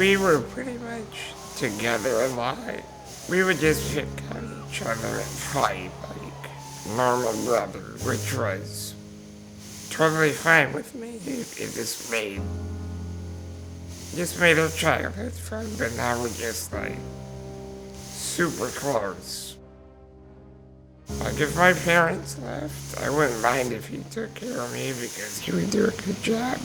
We were pretty much together a lot. We would just pick on each other and fight like normal brothers, which was totally fine with me. It just made our childhood fun, but now we're just like super close. Like if my parents left, I wouldn't mind if he took care of me because he would do a good job.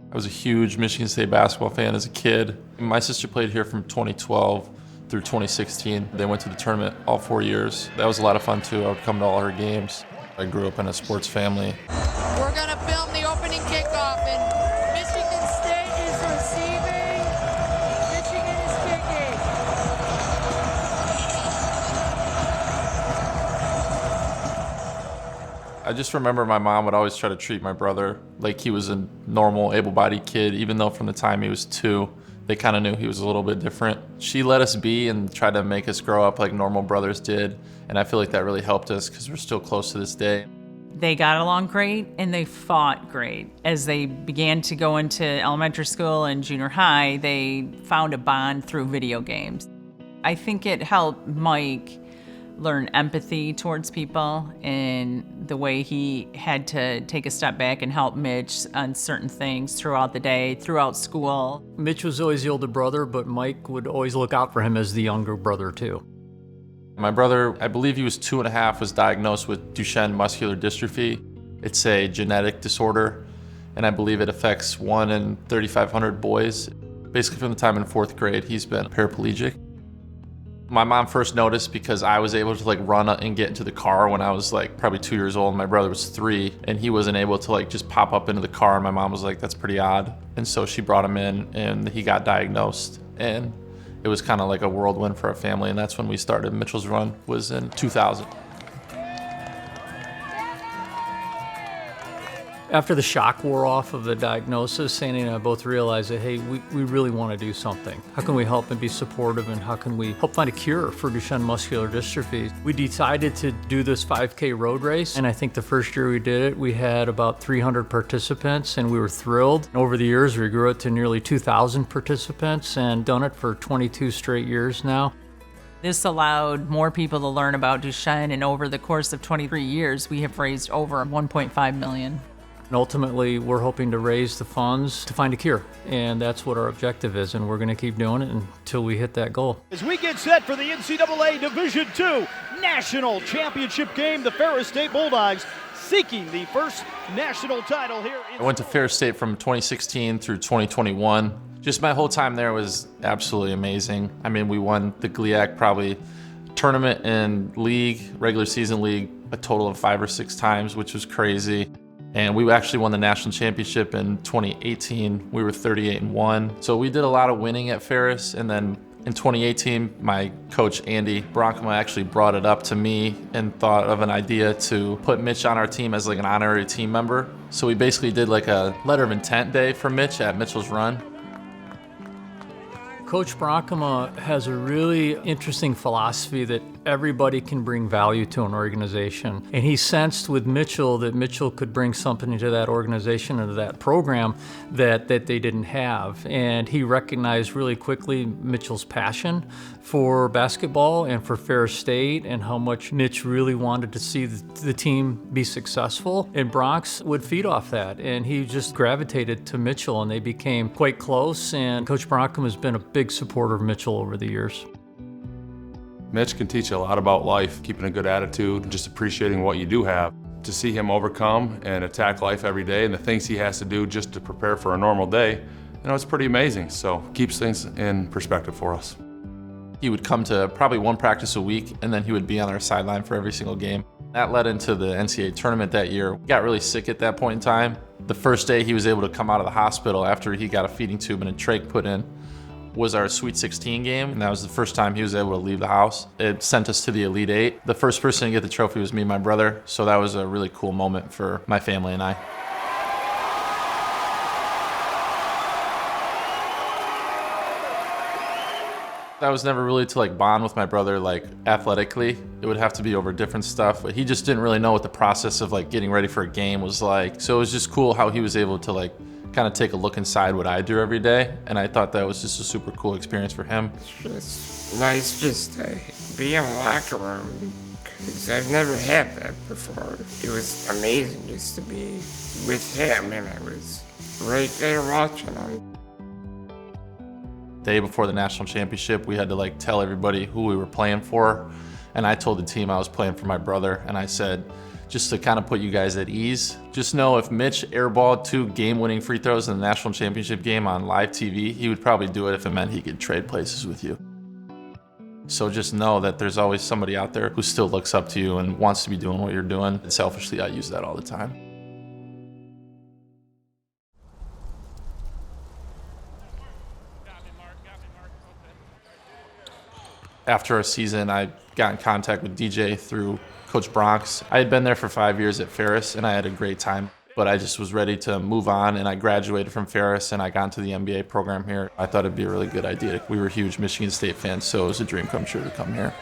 I was a huge Michigan State basketball fan as a kid. My sister played here from 2012 through 2016. They went to the tournament all 4 years. That was a lot of fun too. I would come to all her games. I grew up in a sports family. We're gonna film the opening kickoff and Michigan State is receiving, Michigan is kicking. I just remember my mom would always try to treat my brother like he was a normal, able-bodied kid, even though from the time he was 2, they kind of knew he was a little bit different. She let us be and tried to make us grow up like normal brothers did, and I feel like that really helped us because we're still close to this day. They got along great and they fought great. As they began to go into elementary school and junior high, they found a bond through video games. I think it helped Mike learn empathy towards people and the way he had to take a step back and help Mitch on certain things throughout the day, throughout school. Mitch was always the older brother, but Mike would always look out for him as the younger brother too. My brother, I believe he was 2.5, was diagnosed with Duchenne muscular dystrophy. It's a genetic disorder, and I believe it affects 1 in 3,500 boys. Basically from the time in 4th grade, he's been paraplegic. My mom first noticed because I was able to like run and get into the car when I was like probably 2 years old. My brother was 3 and he wasn't able to like just pop up into the car. And my mom was like, that's pretty odd. And so she brought him in and he got diagnosed. And it was kind of like a whirlwind for our family. And that's when we started. Mitchell's Run was in 2000. After the shock wore off of the diagnosis, Sandy and I both realized that, hey, we really want to do something. How can we help and be supportive, and how can we help find a cure for Duchenne muscular dystrophy? We decided to do this 5K road race, and I think the first year we did it, we had about 300 participants, and we were thrilled. Over the years, we grew it to nearly 2,000 participants and done it for 22 straight years now. This allowed more people to learn about Duchenne, and over the course of 23 years, we have raised over $1.5 million. And ultimately, we're hoping to raise the funds to find a cure, and that's what our objective is, and we're going to keep doing it until we hit that goal. As we get set for the NCAA Division II National Championship game, the Ferris State Bulldogs seeking the first national title here. I went to Ferris State from 2016 through 2021. Just my whole time there was absolutely amazing. I mean, we won the GLIAC probably tournament and league, regular season league, a total of 5 or 6 times, which was crazy. And we actually won the national championship in 2018. We were 38-1. So we did a lot of winning at Ferris. And then in 2018, my coach, Andy Bronkema, actually brought it up to me and thought of an idea to put Mitch on our team as like an honorary team member. So we basically did like a letter of intent day for Mitch at Mitchell's Run. Coach Bronkema has a really interesting philosophy that everybody can bring value to an organization. And he sensed with Mitchell that Mitchell could bring something to that organization and to that program that they didn't have. And he recognized really quickly Mitchell's passion for basketball and for Ferris State and how much Mitch really wanted to see the team be successful. And Bronx would feed off that. And he just gravitated to Mitchell and they became quite close. And Coach Bronkema has been a big supporter of Mitchell over the years. Mitch can teach you a lot about life, keeping a good attitude, and just appreciating what you do have. To see him overcome and attack life every day and the things he has to do just to prepare for a normal day, you know, it's pretty amazing. So keeps things in perspective for us. He would come to probably 1 practice a week, and then he would be on our sideline for every single game. That led into the NCAA tournament that year. He got really sick at that point in time. The first day he was able to come out of the hospital after he got a feeding tube and a trach put in was our Sweet 16 game, and that was the first time he was able to leave the house. It sent us to the Elite 8. The first person to get the trophy was me and my brother, so that was a really cool moment for my family and I. I was never really to like bond with my brother like athletically. It would have to be over different stuff, but he just didn't really know what the process of like getting ready for a game was like. So it was just cool how he was able to like kind of take a look inside what I do every day. And I thought that was just a super cool experience for him. It's just nice just to be in a locker room, because I've never had that before. It was amazing just to be with him, and I was right there watching him. Day before the national championship, we had to tell everybody who we were playing for. And I told the team I was playing for my brother, and I said, just to kind of put you guys at ease, just know if Mitch airballed 2 game-winning free throws in the national championship game on live TV, he would probably do it if it meant he could trade places with you. So just know that there's always somebody out there who still looks up to you and wants to be doing what you're doing. And selfishly, I use that all the time. After a season, I got in contact with DJ through Coach Bronx. I had been there for 5 years at Ferris, and I had a great time. But I just was ready to move on, and I graduated from Ferris, and I got into the MBA program here. I thought it'd be a really good idea. We were huge Michigan State fans, so it was a dream come true to come here.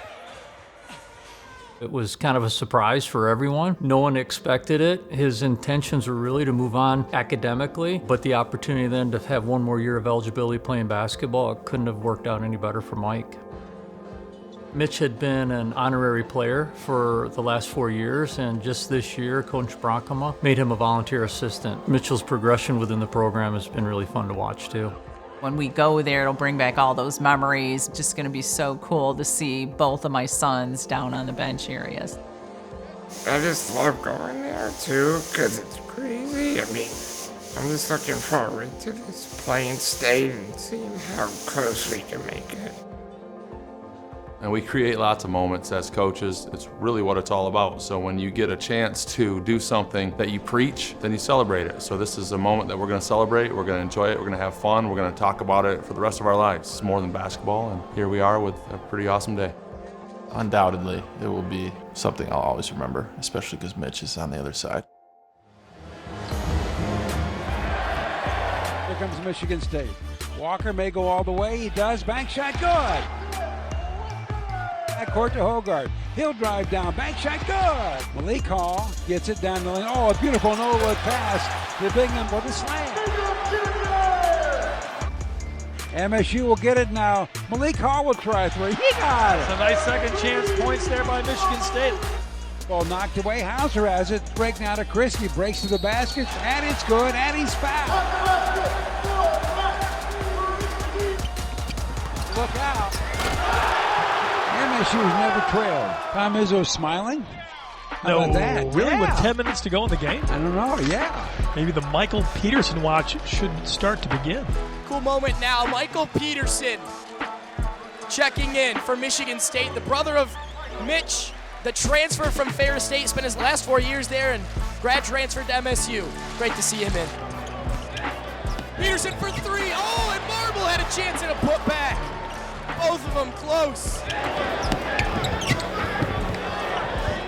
It was kind of a surprise for everyone. No one expected it. His intentions were really to move on academically, but the opportunity then to have one more year of eligibility playing basketball, it couldn't have worked out any better for Mike. Mitch had been an honorary player for the last 4 years, and just this year, Coach Bronkema made him a volunteer assistant. Mitchell's progression within the program has been really fun to watch, too. When we go there, it'll bring back all those memories. Just going to be so cool to see both of my sons down on the bench areas. I just love going there, too, because it's crazy. I mean, I'm just looking forward to this playing state and seeing how close we can make it. And we create lots of moments as coaches. It's really what it's all about. So when you get a chance to do something that you preach, then you celebrate it. So this is a moment that we're going to celebrate, we're going to enjoy it, we're going to have fun, we're going to talk about it for the rest of our lives. It's more than basketball, and here we are with a pretty awesome day. Undoubtedly, it will be something I'll always remember, especially because Mitch is on the other side. Here comes Michigan State. Walker may go all the way. He does. Bank shot, good. Backcourt to Hogarth. He'll drive down. Bank shot, good. Malik Hall gets it down the lane. Oh, a beautiful no-look pass to Bingham for the slam. MSU will get it now. Malik Hall will try 3. He got it. It's a nice second chance points there by Michigan State. Ball knocked away. Hauser has it. Break now to Christie. Breaks to the basket. And it's good. And he's fouled. Look out. MSU's never trailed. Tom Izzo smiling. How about that? Really? Yeah. With 10 minutes to go in the game? I don't know, yeah. Maybe the Michael Peterson watch should start to begin. Cool moment now. Michael Peterson checking in for Michigan State, the brother of Mitch, the transfer from Ferris State, spent his last 4 years there and grad transferred to MSU. Great to see him in. Peterson for 3. Oh, and Marble had a chance at a putback. Both of them close.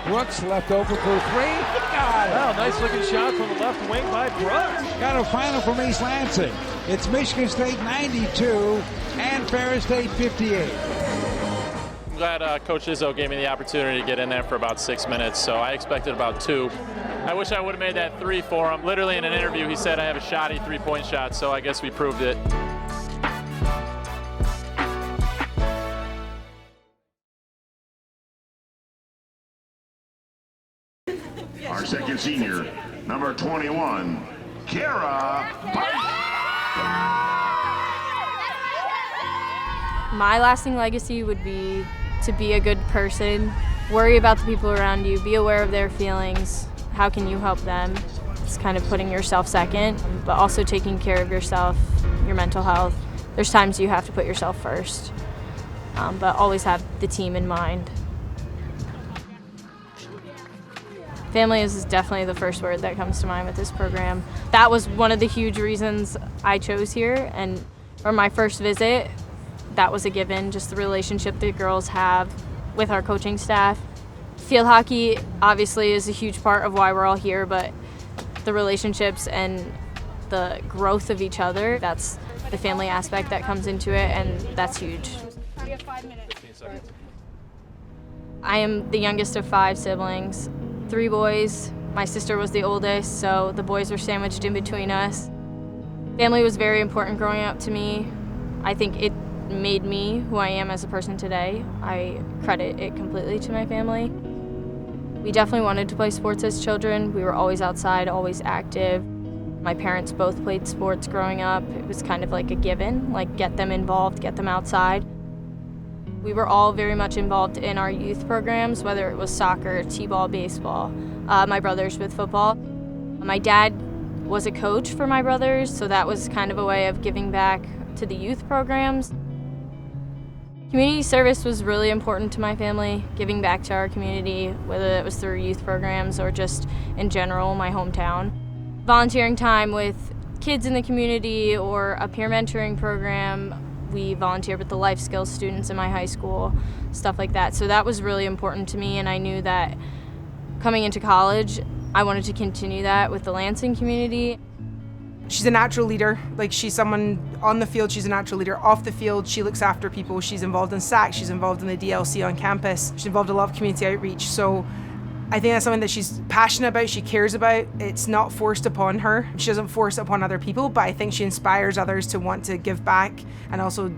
Brooks left over for 3. Got it. Wow, nice looking shot from the left wing by Brooks. Got a final from East Lansing. It's Michigan State 92 and Ferris State 58. I'm glad Coach Izzo gave me the opportunity to get in there for about 6 minutes, so I expected about 2. I wish I would have made that 3 for him. Literally in an interview, he said I have a shoddy 3-point shot, so I guess we proved it. Our second senior, number 21, Kara. My lasting legacy would be to be a good person, worry about the people around you, be aware of their feelings. How can you help them? It's kind of putting yourself second, but also taking care of yourself, your mental health. There's times you have to put yourself first, but always have the team in mind. Family is definitely the first word that comes to mind with this program. That was one of the huge reasons I chose here, and for my first visit, that was a given, just the relationship the girls have with our coaching staff. Field hockey obviously is a huge part of why we're all here, but the relationships and the growth of each other, that's the family aspect that comes into it, and that's huge. We have 5 minutes. I am the youngest of 5 siblings, 3 boys. My sister was the oldest, so the boys were sandwiched in between us. Family was very important growing up to me. I think it made me who I am as a person today. I credit it completely to my family. We definitely wanted to play sports as children. We were always outside, always active. My parents both played sports growing up. It was kind of like a given, like get them involved, get them outside. We were all very much involved in our youth programs, whether it was soccer, t-ball, baseball. My brothers with football. My dad was a coach for my brothers, so that was kind of a way of giving back to the youth programs. Community service was really important to my family, giving back to our community, whether it was through youth programs or just in general, my hometown. Volunteering time with kids in the community or a peer mentoring program. We volunteered with the life skills students in my high school, stuff like that. So that was really important to me, and I knew that coming into college, I wanted to continue that with the Lansing community. She's a natural leader. Like, she's someone on the field, she's a natural leader. Off the field, she looks after people. She's involved in SAC, she's involved in the DLC on campus. She's involved in a lot of community outreach. So I think that's something that she's passionate about, she cares about. It's not forced upon her. She doesn't force it upon other people, but I think she inspires others to want to give back and also,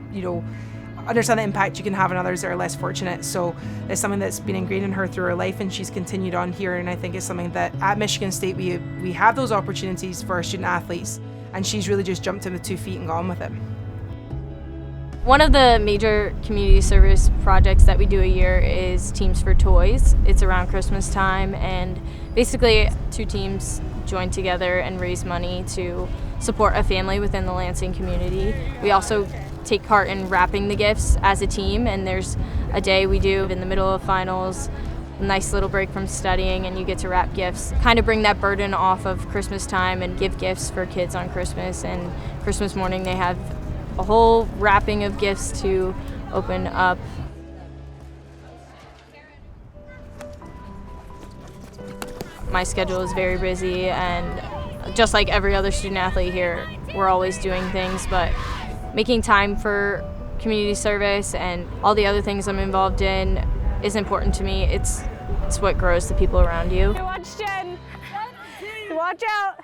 understand the impact you can have on others that are less fortunate. So it's something that's been ingrained in her through her life, and she's continued on here. And I think it's something that at Michigan State we have those opportunities for our student athletes, and she's really just jumped in with 2 feet and gone with it. One of the major community service projects that we do a year is Teams for Toys. It's around Christmas time, and basically 2 teams join together and raise money to support a family within the Lansing community. We also take part in wrapping the gifts as a team, and there's a day we do in the middle of finals, a nice little break from studying, and you get to wrap gifts. Kind of bring that burden off of Christmas time and give gifts for kids on Christmas, and Christmas morning they have a whole wrapping of gifts to open up. My schedule is very busy, and just like every other student athlete here, we're always doing things, but making time for community service and all the other things I'm involved in is important to me. It's what grows the people around you. Watch Jen. Watch out.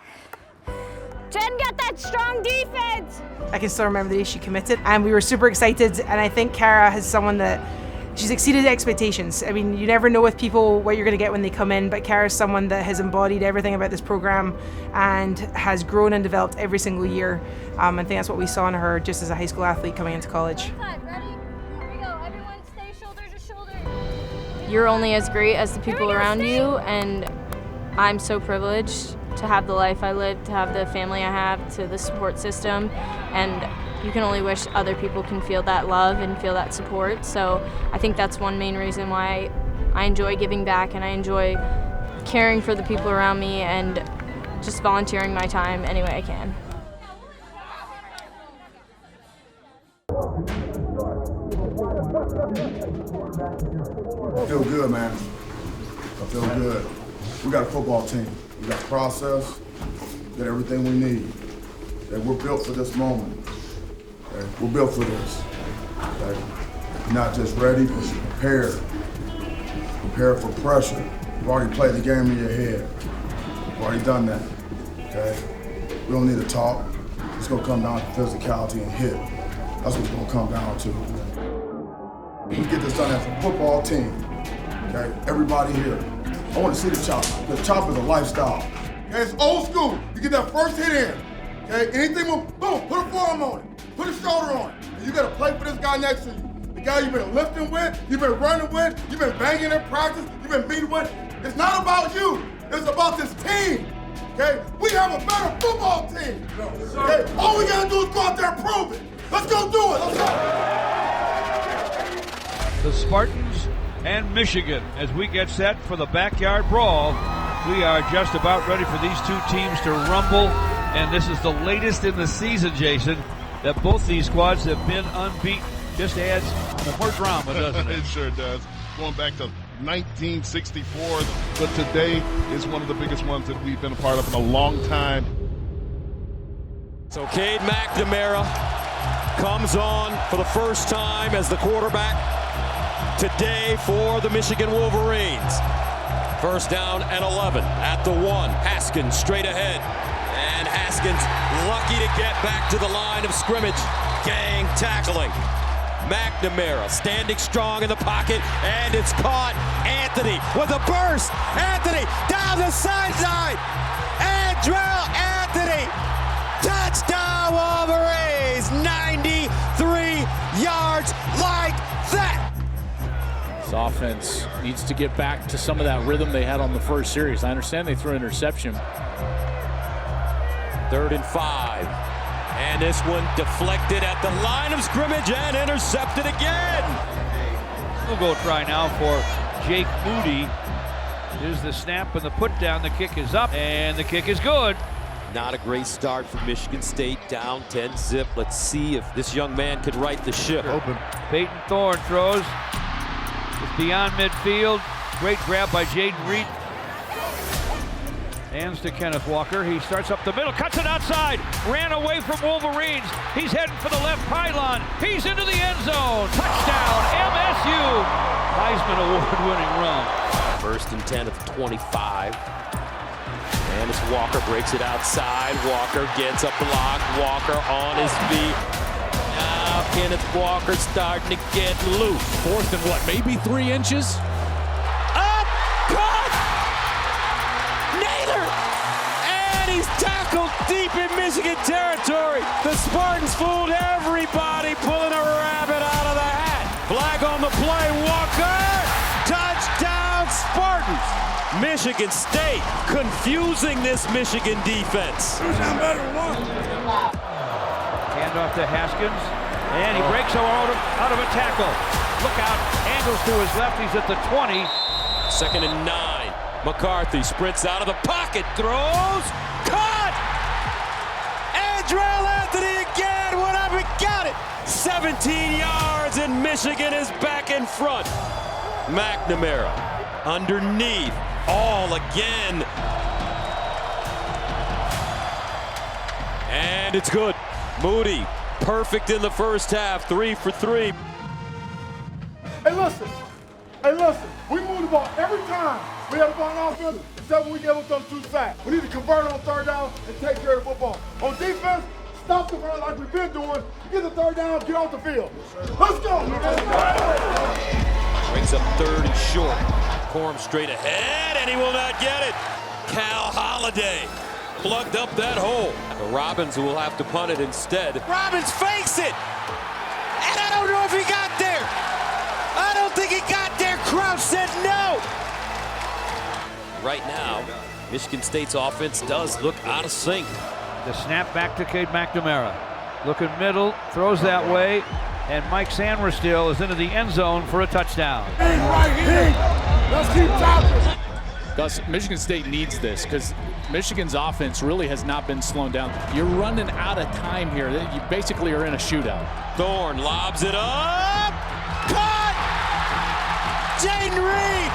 Jen got that strong defense. I can still remember the day she committed, and we were super excited. And I think Kara is someone that she's exceeded expectations. I mean, you never know with people what you're going to get when they come in, but Kara is someone that has embodied everything about this program and has grown and developed every single year. I think that's what we saw in her just as a high school athlete coming into college. Ready? Here we go. Everyone stay shoulder to shoulder. You're only as great as the people around you, and I'm so privileged to have the life I live, to have the family I have, to the support system, and you can only wish other people can feel that love and feel that support. So I think that's one main reason why I enjoy giving back, and I enjoy caring for the people around me and just volunteering my time any way I can. I feel good, man. I feel good. We got a football team. We got process. We got everything we need. Okay, we're built for this moment. Okay, we're built for this. Okay, not just ready, but prepared. Prepared for pressure. You've already played the game in your head. You've already done that. Okay, we don't need to talk. It's gonna come down to physicality and hit. That's what it's gonna come down to. We get this done as a football team. Okay, everybody here. I want to see the chop. The chop is a lifestyle. Okay, it's old school. You get that first hit in. Okay, anything move, boom, put a forearm on it, put a shoulder on it. And you got to play for this guy next to you. The guy you've been lifting with, you've been running with, you've been banging in practice, you've been beating with. It's not about you. It's about this team. Okay, we have a better football team. Okay, all we gotta do is go out there and prove it. Let's go do it. Let's go. The Spartans and Michigan as we get set for the backyard brawl. We are just about ready for these 2 teams to rumble, and this is the latest in the season, Jason, that both these squads have been unbeaten. Just adds more drama, doesn't it? It sure does. Going back to 1964, but today is one of the biggest ones that we've been a part of in a long time. So Cade McNamara comes on for the first time as the quarterback today for the Michigan Wolverines. First down and 11 at the 1. Haskins straight ahead. And Haskins Michigan's lucky to get back to the line of scrimmage. Gang tackling. McNamara standing strong in the pocket, and it's caught. Anthony with a burst. Anthony down the sideline. Andrell Anthony. Touchdown Wolverines. 93 yards like that. This offense needs to get back to some of that rhythm they had on the first series. I understand they threw an interception. 3rd and 5. And this one deflected at the line of scrimmage and intercepted again. We'll go try now for Jake Moody. Here's the snap and the put down. The kick is up and the kick is good. Not a great start for Michigan State, down 10-zip. Let's see if this young man could right the ship. Open. Peyton Thorne throws. It's beyond midfield. Great grab by Jaden Reed. Hands to Kenneth Walker. He starts up the middle, cuts it outside. Ran away from Wolverines. He's heading for the left pylon. He's into the end zone. Touchdown, MSU. Heisman Award-winning run. 1st and 10 at the 25. And it's Walker, breaks it outside. Walker gets a block. Walker on his feet. Now Kenneth Walker starting to get loose. 4th and what, maybe 3 inches? Up, caught! Naylor! And he's tackled deep in Michigan territory. The Spartans fooled everybody, pulling a rabbit out of the hat. Flag on the play, Walker! Touchdown Spartans! Michigan State confusing this Michigan defense. Hand off to Haskins, and he breaks out of a tackle. Look out, angles to his left, he's at the 20. 2nd and 9. McCarthy sprints out of the pocket, throws, caught! Andrell Anthony again, went up and got it! 17 yards, and Michigan is back in front. McNamara underneath. All again. And it's good. Moody, perfect in the first half, 3 for 3. Hey, listen. We move the ball every time. We have the ball on offense, except when we give up those 2 sacks. We need to convert on 3rd down and take care of the football. On defense, stop the run like we've been doing. Get the 3rd down, get off the field. Let's go. Brings up 30 short. Corum straight ahead, and he will not get it. Cal Holiday plugged up that hole. Robbins will have to punt it instead. Robbins fakes it, and I don't know if he got there. I don't think he got there. Crouch said no. Right now, Michigan State's offense does look out of sync. The snap back to Cade McNamara. Looking middle, throws that way, and Mike Sanderstill is into the end zone for a touchdown. Right here. Let's keep talking. Gus, Michigan State needs this because Michigan's offense really has not been slowed down. You're running out of time here. You basically are in a shootout. Thorne lobs it up. Caught! Jaden Reed!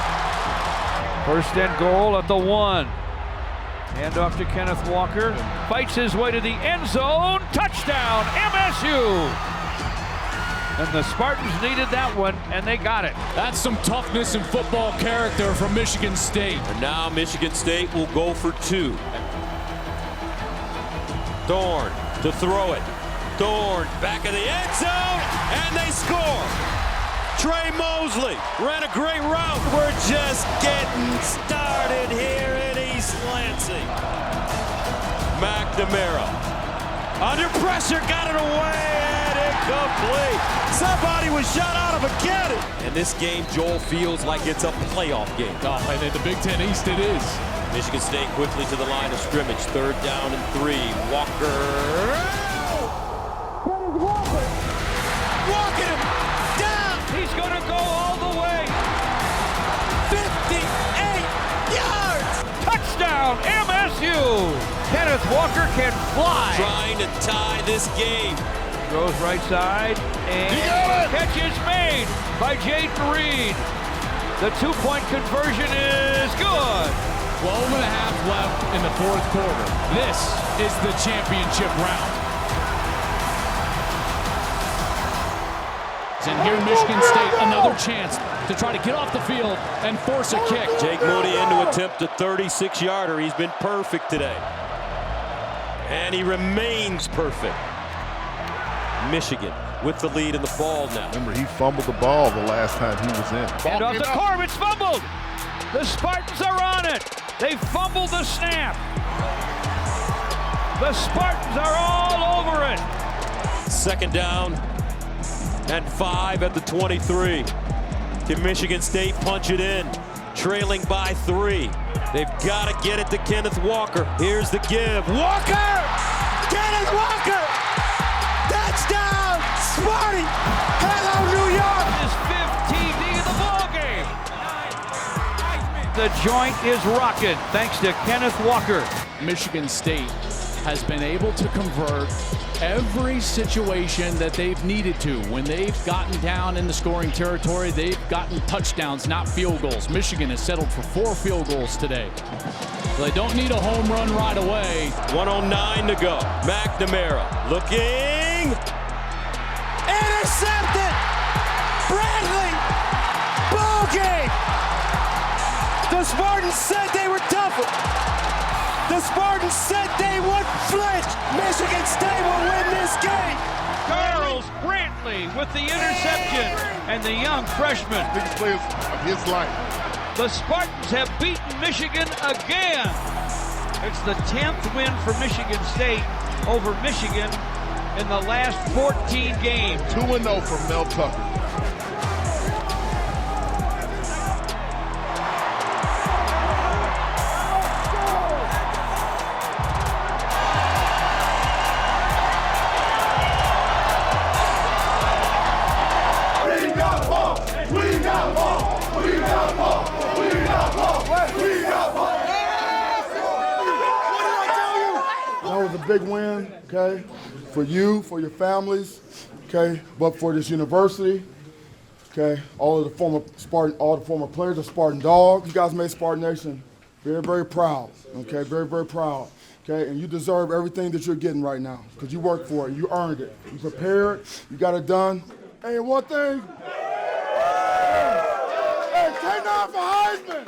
1st and goal at the 1. Hand off to Kenneth Walker. Fights his way to the end zone. Touchdown, MSU! And the Spartans needed that one, and they got it. That's some toughness and football character from Michigan State. And now Michigan State will go for 2. Thorne to throw it. Thorne back of the end zone, and they score. Trey Mosley ran a great route. We're just getting started here in East Lansing. McNamara under pressure, got it away, and incomplete. Somebody was shot out of a cannon. And this game, Joel, feels like it's a playoff game. Oh, and in the Big Ten East, it is. Michigan State quickly to the line of scrimmage. 3rd down and 3. Walker. Walking him down. He's going to go all the way. 58 yards. Touchdown, MSU. Kenneth Walker can fly. Trying to tie this game. Throws right side, and catch is made by Jaden Reed. The 2-point conversion is good. 12 and a half left in the 4th quarter. This is the championship round. And here Michigan State, another chance to try to get off the field and force a kick. Jake Moody in to attempt a 36-yarder. He's been perfect today. And he remains perfect. Michigan with the lead in the fall now. Remember, he fumbled the ball the last time he was in. And off the Corb, it's fumbled. The Spartans are on it. They fumbled the snap. The Spartans are all over it. 2nd down and 5 at the 23. Can Michigan State punch it in? Trailing by 3. They've got to get it to Kenneth Walker. Here's the give. Walker! Kenneth Walker! Touchdown! Sparty! Hello, New York! Is 15 in the ball game. The joint is rocking thanks to Kenneth Walker. Michigan State has been able to convert every situation that they've needed to. When they've gotten down in the scoring territory, they've gotten touchdowns, not field goals. Michigan has settled for 4 field goals today. They don't need a home run right away. 1:09 to go. McNamara looking. Intercepted! Bradley! Ball game! The Spartans said they were tougher. The Spartans said they would flinch. Michigan State will win this game. Charles Brantley with the interception and the young freshman. Biggest plays of his life. The Spartans have beaten Michigan again. It's the 10th win for Michigan State over Michigan in the last 14 games. 2-0 for Mel Tucker. That was a big win, okay, for you, for your families, okay, but for this university, okay, all of the former Spartan, all the former players of Spartan Dog. You guys made Spartan Nation very, very proud, okay, very, very proud, okay, and you deserve everything that you're getting right now because you worked for it, you earned it, you prepared, you got it done. And one thing, hey, K9 for Heisman.